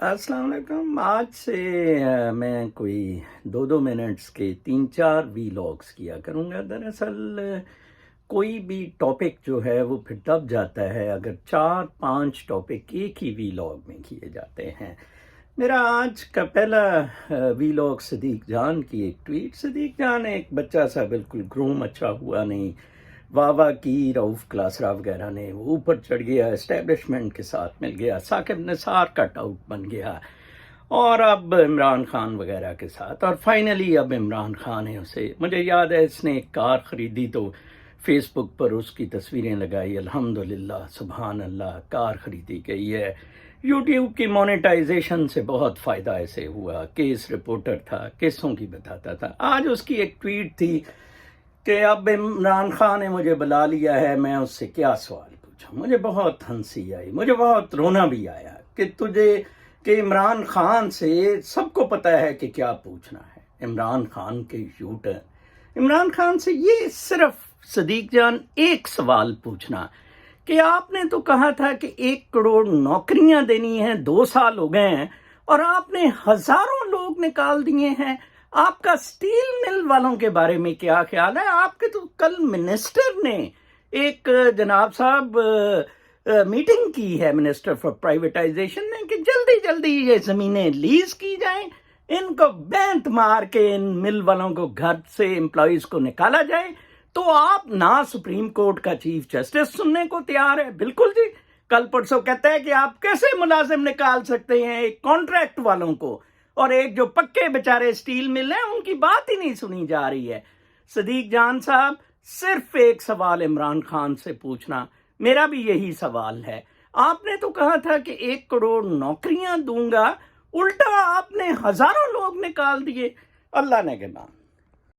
अस्सलाम वालेकुम। आज से मैं कोई 2-2 मिनट्स के 3-4 वीलॉग्स किया करूँगा। दरअसल कोई भी टॉपिक जो है वो फिर दब जाता है अगर 4-5 टॉपिक एक ही वीलॉग में किए जाते हैं। मेरा आज का पहला वीलॉग सदीक जान की एक ट्वीट। सदीक जान एक बच्चा सा बिल्कुल ग्रूम अच्छा हुआ नहीं, वाह वाह की, रऊफ़ क्लासरा वगैरह ने, वो ऊपर चढ़ गया, एस्टेब्लिशमेंट के साथ मिल गया, साकिब निसार कट आउट बन गया और अब इमरान खान वगैरह के साथ, और फाइनली अब इमरान खान है उसे, मुझे याद है इसने एक कार ख़रीदी तो फेसबुक पर उसकी तस्वीरें लगाई, अल्हम्दुलिल्लाह सुभान अल्लाह, कार ख़रीदी गई है। यूट्यूब की मोनेटाइजेशन से बहुत फ़ायदा ऐसे हुआ, केस रिपोर्टर था, केसों की बताता था। आज उसकी एक ट्वीट थी कि अब इमरान खान ने मुझे बुला लिया है, मैं उससे क्या सवाल पूछूं। मुझे बहुत हंसी आई, मुझे बहुत रोना भी आया कि इमरान खान से सबको पता है कि क्या पूछना है। इमरान खान के यूटर्न, इमरान खान से ये सिर्फ सदीक जान एक सवाल पूछना कि आपने तो कहा था कि 1 करोड़ नौकरियां देनी हैं, 2 साल हो गए हैं और आपने हजारों लोग निकाल दिए हैं। आपका स्टील मिल वालों के बारे में क्या ख्याल है? आपके तो कल मिनिस्टर ने एक जनाब साहब मीटिंग की है, मिनिस्टर फॉर प्राइवेटाइजेशन ने, कि जल्दी जल्दी ये जमीनें लीज की जाएं, इनको बैंत मार के इन मिल वालों को घर से एम्प्लॉइज को निकाला जाए। तो आप ना सुप्रीम कोर्ट का चीफ जस्टिस सुनने को तैयार है? बिल्कुल जी। कल परसों कहता है कि आप कैसे मुलाजिम निकाल सकते हैं एक कॉन्ट्रैक्ट वालों को, और एक जो पक्के बेचारे स्टील मिल हैं उनकी बात ही नहीं सुनी जा रही है। सदीक जान साहब, सिर्फ एक सवाल इमरान खान से पूछना, मेरा भी यही सवाल है। आपने तो कहा था कि 1 करोड़ नौकरियां दूंगा, उल्टा आपने हजारों लोग निकाल दिए। अल्लाह ने के नाम।